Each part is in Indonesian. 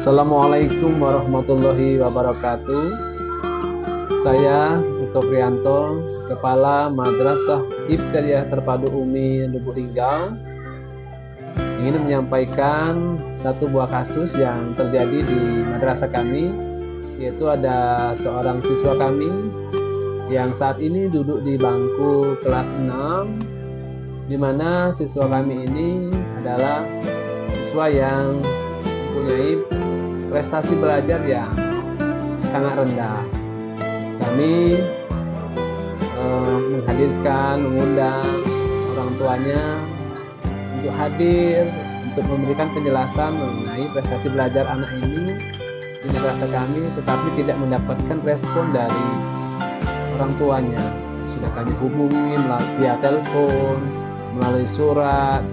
Assalamualaikum warahmatullahi wabarakatuh. Saya Eko Prianto, Kepala Madrasah Ibtidaiyah Terpadu Umi Lubuk Linggau, ingin menyampaikan satu buah kasus yang terjadi di madrasah kami, yaitu ada seorang siswa kami yang saat ini duduk di bangku kelas 6, di mana siswa kami ini adalah siswa yang mempunyai prestasi belajar yang sangat rendah. Kami mengundang orang tuanya untuk hadir untuk memberikan penjelasan mengenai prestasi belajar anak ini di madrasah kami, tetapi tidak mendapatkan respon dari orang tuanya. Sudah kami hubungi via telepon, melalui surat,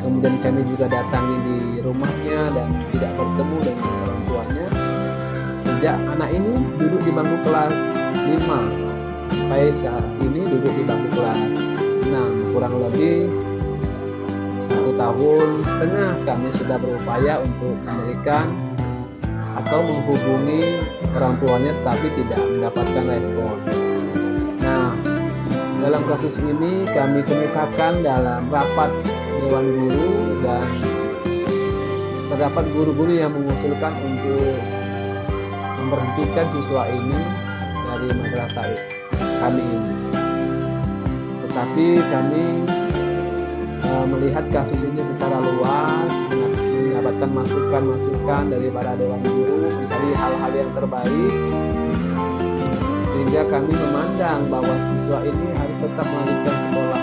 kemudian kami juga datangi di rumahnya dan tidak bertemu dengan orang tuanya sejak anak ini duduk di bangku kelas 5 sampai saat ini duduk di bangku kelas 6. Kurang lebih 1,5 tahun kami sudah berupaya untuk memberikan atau menghubungi orang tuanya, tapi tidak mendapatkan respon. Nah, dalam kasus ini kami kemukakan dalam rapat Dewan Guru, dan terdapat guru-guru yang mengusulkan untuk memberhentikan siswa ini dari madrasah kami ini. Tetapi kami melihat kasus ini secara luas, mendapatkan masukan-masukan dari para Dewan Guru, mencari hal-hal yang terbaik, sehingga kami memandang bahwa siswa ini harus tetap melanjutkan sekolah.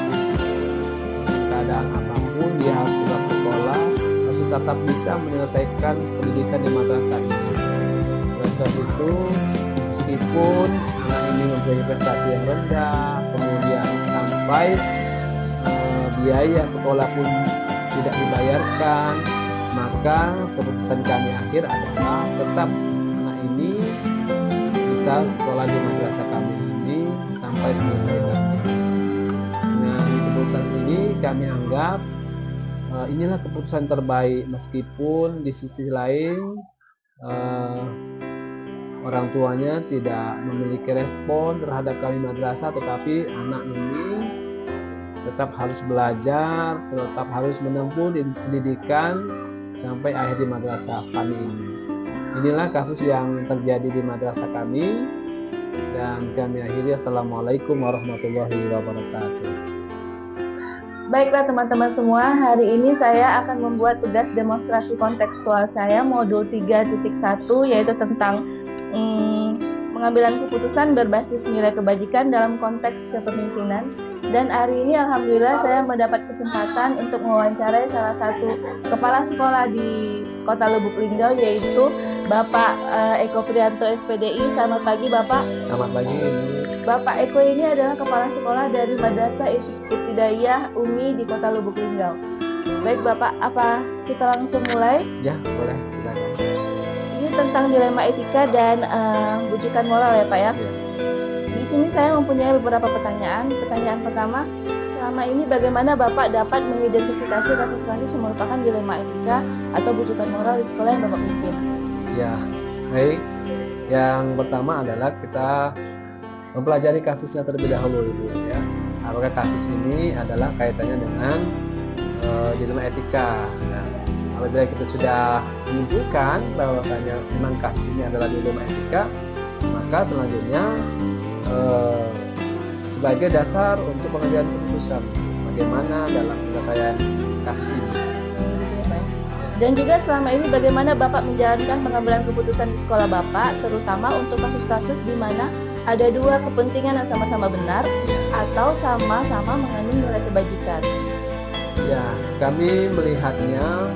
Keadaan apapun dia harus tetap sekolah, harus tetap bisa menyelesaikan pendidikan di madrasah ini. Oleh sebab itu, meskipun anak ini mempunyai prestasi yang rendah, kemudian sampai biaya sekolah pun tidak dibayarkan, maka keputusan kami akhir adalah tetap anak ini bisa sekolah di madrasah kami ini sampai selesai. Dengan keputusan ini kami anggap inilah keputusan terbaik, meskipun di sisi lain orang tuanya tidak memiliki respon terhadap kami madrasah, tetapi anak ini tetap harus belajar, tetap harus menempuh pendidikan sampai akhir di madrasah kami ini. Inilah kasus yang terjadi di madrasah kami, dan kami akhiri. Assalamualaikum warahmatullahi wabarakatuh. Baiklah teman-teman semua, hari ini saya akan membuat tugas demonstrasi kontekstual saya modul 3.1, yaitu tentang pengambilan keputusan berbasis nilai kebajikan dalam konteks kepemimpinan. Dan hari ini alhamdulillah saya mendapat kesempatan untuk mewawancarai salah satu kepala sekolah di Kota Lubuk Linggau, yaitu Bapak Eko Prianto SPDI. Selamat pagi Bapak. Selamat pagi. Bapak Eko ini adalah kepala sekolah dari Madrasah Ibtidaiyah Umi di Kota Lubuk Linggau. Baik Bapak, apa kita langsung mulai? Ya, boleh, silakan. Ini tentang dilema etika dan bujukan moral ya Pak ya. Di sini saya mempunyai beberapa pertanyaan. Pertanyaan pertama, selama ini bagaimana Bapak dapat mengidentifikasi kasus-kasus yang merupakan dilema etika atau bujukan moral di sekolah yang Bapak pimpin? Ya, baik. Yang pertama adalah kita mempelajari kasusnya terlebih dahulu, ya. Apakah kasus ini adalah kaitannya dengan dilema etika? Nah, apabila kita sudah menunjukkan bahwasanya memang kasus ini adalah dilema etika, maka selanjutnya sebagai dasar untuk pengambilan keputusan bagaimana dalam penyelesaian kasus ini. Dan juga selama ini bagaimana Bapak menjalankan pengambilan keputusan di sekolah Bapak, terutama untuk kasus-kasus di mana ada dua kepentingan yang sama-sama benar atau sama-sama mengandung nilai kebajikan. Ya, kami melihatnya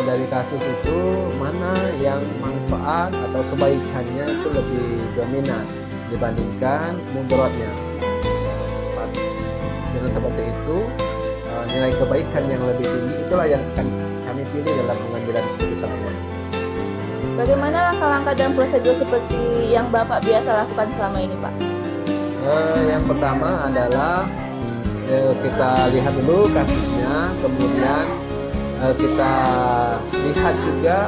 dari kasus itu mana yang manfaat atau kebaikannya itu lebih dominan dibandingkan mudaratnya. Dengan seperti itu, nilai kebaikan yang lebih tinggi itulah yang akan kami pilih dalam pengambilan keputusan. Bagaimana langkah-langkah dan prosedur seperti yang Bapak biasa lakukan selama ini, Pak? Yang pertama adalah kita lihat dulu kasusnya, kemudian kita lihat juga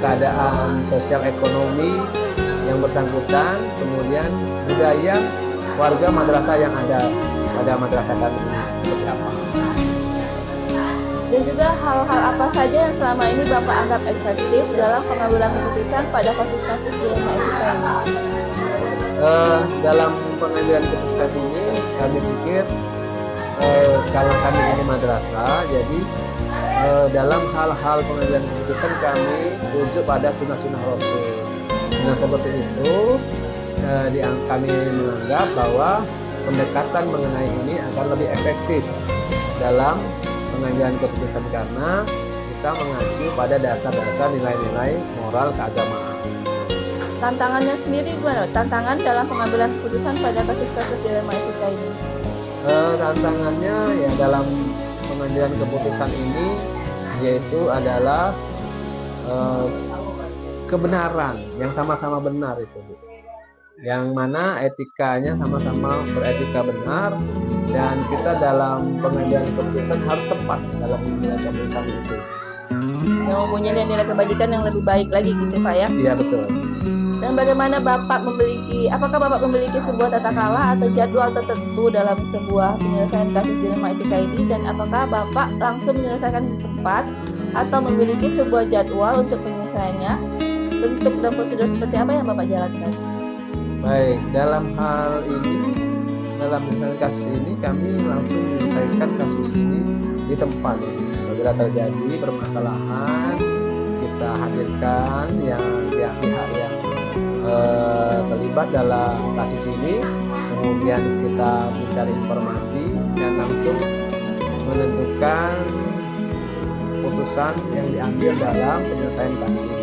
keadaan sosial ekonomi yang bersangkutan, kemudian budaya warga madrasah yang ada pada madrasah kami seperti apa. Dan juga hal-hal apa saja yang selama ini Bapak anggap efektif dalam pengambilan keputusan pada kasus-kasus dilema etika ini? Dalam pengambilan keputusan ini kami pikir kalau kami ini madrasah, jadi dalam hal-hal pengambilan keputusan kami rujuk pada sunnah-sunnah Rasul. Nah seperti itu kami menganggap bahwa pendekatan mengenai ini akan lebih efektif dalam pengambilan keputusan karena kita mengacu pada dasar-dasar nilai-nilai moral keagamaan. Tantangannya sendiri gimana? Tantangan dalam pengambilan keputusan pada kasus-kasus dilema etika ini? Tantangannya ya dalam pengambilan keputusan ini yaitu adalah kebenaran yang sama-sama benar itu, Bu. Yang mana etikanya sama-sama beretika benar dan kita dalam pengambilan keputusan harus tepat dalam pengambilan keputusan itu. Yang mempunyai nilai kebajikan yang lebih baik lagi gitu Pak ya? Iya betul. Dan bagaimana apakah Bapak memiliki sebuah tata krama atau jadwal tertentu dalam sebuah penyelesaian kasus dilema etika ini, dan apakah Bapak langsung menyelesaikan di tempat atau memiliki sebuah jadwal untuk penyelesaiannya? Bentuk dan prosedur seperti apa yang Bapak jalankan? Baik, dalam hal ini, dalam misalnya kasus ini kami langsung menyelesaikan kasus ini di tempat. Apabila terjadi permasalahan, kita hadirkan yang pihak-pihak yang terlibat dalam kasus ini, kemudian kita mencari informasi dan langsung menentukan keputusan yang diambil dalam penyelesaian kasus ini.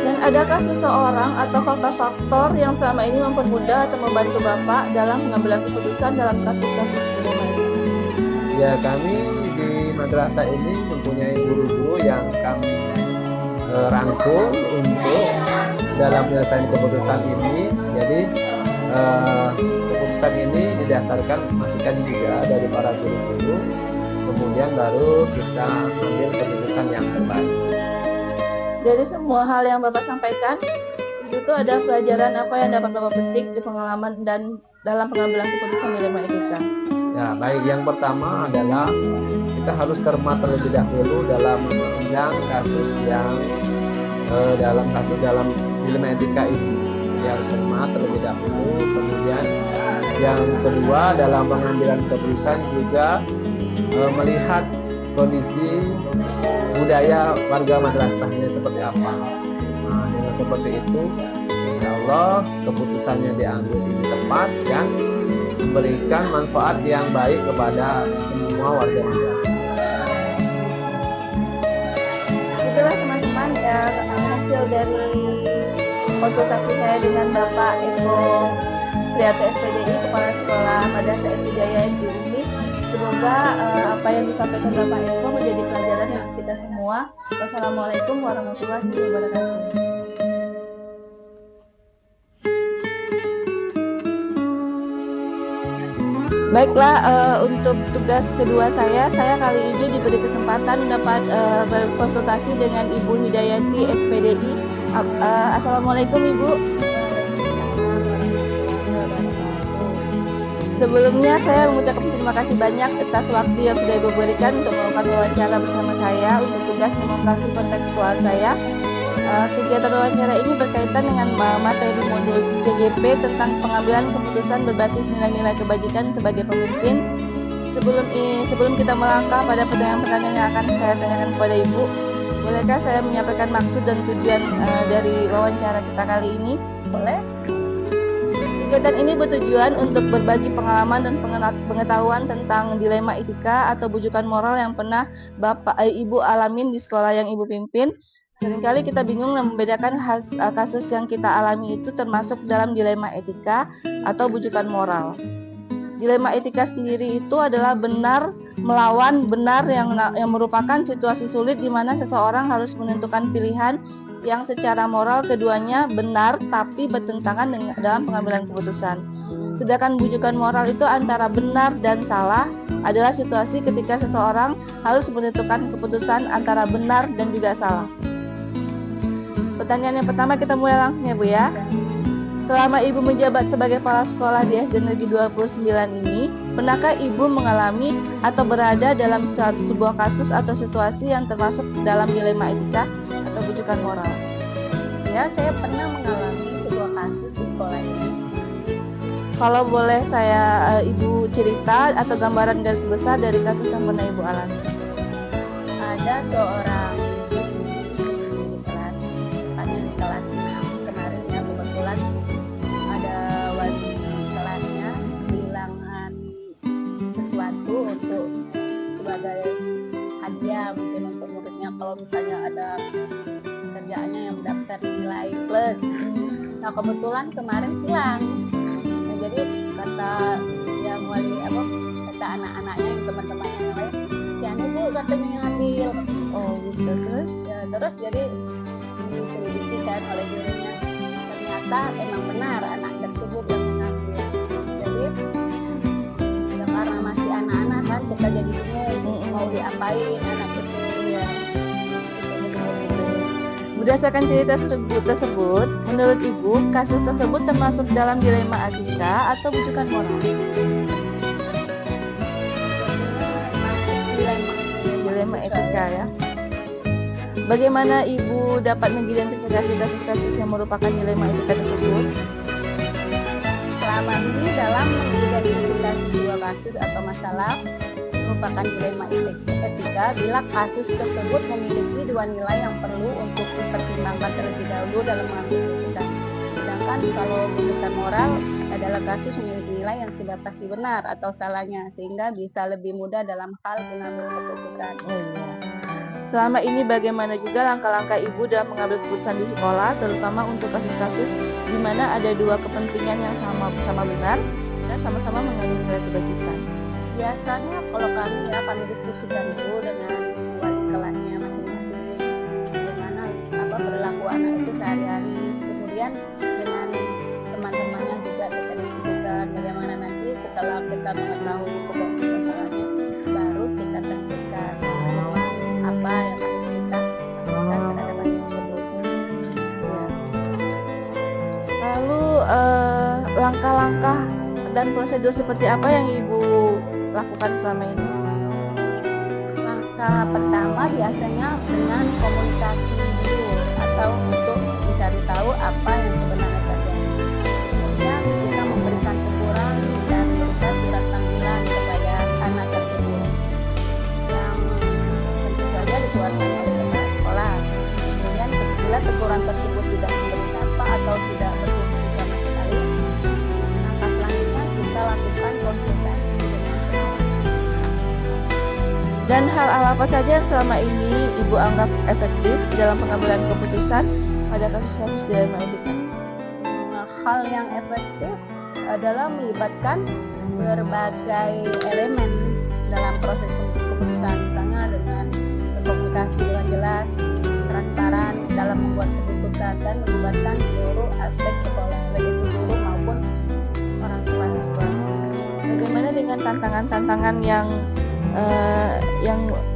Dan adakah seseorang atau faktor-faktor yang selama ini mempermudah atau membantu Bapak dalam pengambilan keputusan dalam kasus-kasus dilema ini? Ya, kami di madrasah ini mempunyai guru-guru yang kami rangkul untuk dalam penyelesaian keputusan ini. Jadi keputusan ini didasarkan masukan juga dari para guru-guru, kemudian baru kita ambil keputusan yang terbaik. Dari semua hal yang Bapak sampaikan, itu tuh ada pelajaran apa yang dapat Bapak petik di pengalaman dan dalam pengambilan keputusan dilema etika? Ya, baik. Yang pertama adalah kita harus cermat terlebih dahulu dalam memandang kasus yang dalam dilema etika ini. Jadi harus cermat terlebih dahulu. Kemudian yang kedua dalam pengambilan keputusan juga melihat kondisi budaya warga madrasahnya seperti apa. Nah, dengan seperti itu, insya Allah keputusannya diambil ini tepat dan memberikan manfaat yang baik kepada semua warga madrasah. Itulah teman-teman ya, hasil dari konsultasi saya dengan Bapak Eko Priyato SPDI, Kepala Sekolah Madrasah SD Jaya ini. Semoga apa yang disampaikan Bapak Eko menjadi pelajaran bagi kita semua. Wassalamualaikum warahmatullahi wabarakatuh. Baiklah, untuk tugas kedua saya kali ini diberi kesempatan dapat berkonsultasi dengan Ibu Hidayati SPDI. Assalamualaikum Ibu. Sebelumnya saya mengucapkan terima kasih banyak atas waktu yang sudah Ibu berikan untuk melakukan wawancara bersama saya untuk tugas demonstrasi kontekstual saya. Kegiatan wawancara ini berkaitan dengan materi modul CGP tentang pengambilan keputusan berbasis nilai-nilai kebajikan sebagai pemimpin. Sebelum kita melangkah pada pertanyaan-pertanyaan yang akan saya tanyakan kepada Ibu, bolehkah saya menyampaikan maksud dan tujuan dari wawancara kita kali ini? Boleh? Kegiatan ini bertujuan untuk berbagi pengalaman dan pengetahuan tentang dilema etika atau bujukan moral yang pernah Ibu alamin di sekolah yang Ibu pimpin. Seringkali kita bingung membedakan kasus yang kita alami itu termasuk dalam dilema etika atau bujukan moral. Dilema etika sendiri itu adalah benar melawan benar yang merupakan situasi sulit di mana seseorang harus menentukan pilihan yang secara moral keduanya benar tapi bertentangan dalam pengambilan keputusan. Sedangkan bujukan moral itu antara benar dan salah adalah situasi ketika seseorang harus menentukan keputusan antara benar dan juga salah. Pertanyaan yang pertama kita mulai langsung ya Bu ya. Selama Ibu menjabat sebagai kepala sekolah di SD Negeri 29 ini, pernahkah Ibu mengalami atau berada dalam sebuah kasus atau situasi yang termasuk dalam dilema etika atau rujukan moral? Ya, saya pernah mengalami sebuah kasus di sekolah ini. Kalau boleh Ibu cerita atau gambaran garis besar dari kasus yang pernah Ibu alami. Ada seorang di kelas, tanya di kelasnya kemarin ya, kebetulan ada wali kelasnya kehilangan sesuatu untuk sebagai hadiah mungkin untuk muridnya, kalau misalnya ada kerjaannya yang mendaftar nilai plus. Nah kebetulan kemarin hilang. Nah, jadi kata yang wali kata anak-anaknya yang teman-temannya yang lain, si Anu Bu katanya yang ambil. Oh gitu. Terus? Ya, terus jadi diselidiki kan oleh gurunya, ternyata emang benar anak tersebut yang mengambil. Jadi ya, karena masih anak-anak kan kita jadi bingung mau diapain anak itu ya. Berdasarkan cerita tersebut, menurut Ibu, kasus tersebut termasuk dalam dilema etika atau rujukan moral? Dilema etika ya. Bagaimana Ibu dapat mengidentifikasi kasus-kasus yang merupakan dilema etika tersebut? Selama ini dalam mengidentifikasi sebuah kasus atau masalah merupakan dilema etika bila kasus tersebut memiliki dua nilai yang perlu untuk dipertimbangkan terlebih dahulu dalam mengambil keputusan. Sedangkan kalau rujukan moral adalah kasus memiliki nilai yang sudah pasti benar atau salahnya, sehingga bisa lebih mudah dalam hal mengambil keputusan. Selama ini bagaimana juga langkah-langkah Ibu dalam mengambil keputusan di sekolah, terutama untuk kasus-kasus di mana ada dua kepentingan yang sama benar dan sama-sama mengandung nilai kebajikan? Biasanya kalau kami diskusikan dulu dengan wali kelasnya masing-masing, bagaimana perilaku anak itu sehari-hari, kemudian dengan teman-temannya juga kita diskusikan bagaimana nanti setelah kita mengetahui pokok masalahnya, baru kita tentukan apa yang harus kita lakukan terhadap anak tersebut. Ya. Lalu langkah-langkah dan prosedur seperti apa yang Ibu lakukan selama ini? Langkah pertama biasanya dengan komunikasi dulu atau untuk mencari tahu apa yang sebenarnya terjadi. Kemudian kita memberikan teguran dan memberikan surat panggilan kepada anak tersebut yang tentu saja dikeluarkan oleh kepala sekolah. Kemudian bila teguran tersebut tidak memberi dampak atau tidak berfungsi sama sekali, langkah selanjutnya kita lakukan konsultasi. Dan hal apa saja yang selama ini Ibu anggap efektif dalam pengambilan keputusan pada kasus-kasus dilema etika? Hal yang efektif adalah melibatkan berbagai elemen dalam proses keputusan, misalnya dengan berkomunikasi dengan jelas, transparan dalam membuat keputusan, dan melibatkan seluruh aspek sekolah, baik itu guru maupun orang tua siswa. Bagaimana dengan tantangan-tantangan yang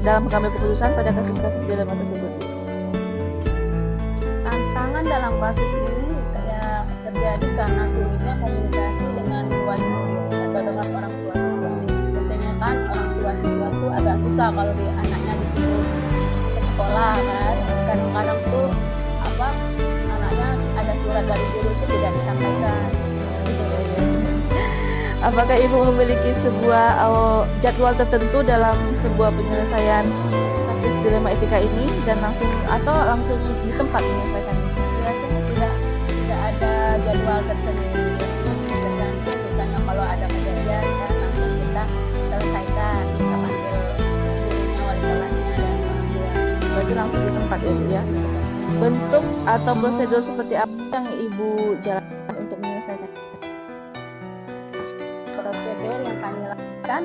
dalam mengambil keputusan pada kasus-kasus dilema tersebut? Tantangan dalam kasus ini terjadi karena sulitnya komunikasi dengan wali murid atau dengan orang tua siswa. Biasanya kan orang tua siswa tuh agak susah kalau anaknya disuruh ke sekolah kan. Kadang-kadang tuh anaknya ada surat dari guru itu tidak disampaikan. Apakah Ibu memiliki sebuah jadwal tertentu dalam sebuah penyelesaian kasus dilema etika ini dan langsung di tempat menyelesaikannya? Biasanya tidak ada jadwal tersendiri. Tergantung misalnya kalau ada kejadian kan langsung kita selesaikan, kita panggil gurunya, wali kelasnya dan orang tua. Berarti langsung di tempat ya Bu ya. Bentuk atau prosedur seperti apa yang Ibu jalankan untuk menyelesaikan? Prosedur yang kami lakukan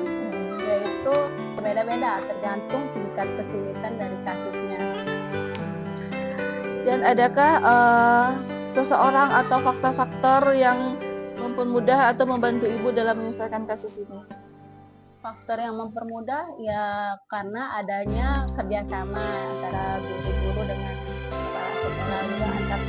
yaitu berbeda-beda tergantung tingkat kesulitan dari kasusnya. Dan adakah seseorang atau faktor-faktor yang mempermudah atau membantu Ibu dalam menyelesaikan kasus ini? Faktor yang mempermudah ya karena adanya kerjasama antara guru-guru dengan kepala sekolah, juga antar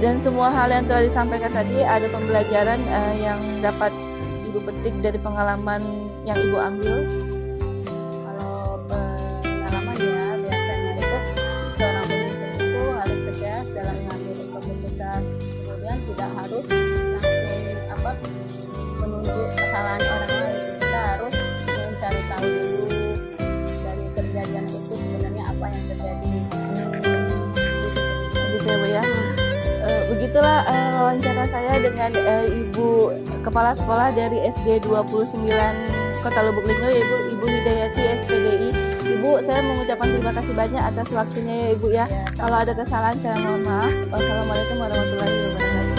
Dan semua hal yang telah disampaikan tadi ada pembelajaran yang dapat Ibu petik dari pengalaman yang Ibu ambil. Kalau pengalamannya biasanya itu seorang pemimpin itu harus tegas dalam mengambil keputusan, kemudian tidak harus langsung menunjuk kesalahan orang lain. Kita harus mencari tahu dulu dari kejadian itu sebenarnya apa yang terjadi. Gitu ya Bu ya. Begitulah wawancara saya dengan Ibu Kepala Sekolah dari SD 29 Kota Lubuk Linggau, yaitu Ibu Hidayati SPDI. Ibu, saya mengucapkan terima kasih banyak atas waktunya ya Ibu ya. Kalau ada kesalahan saya mohon maaf. Wassalamualaikum warahmatullahi wabarakatuh.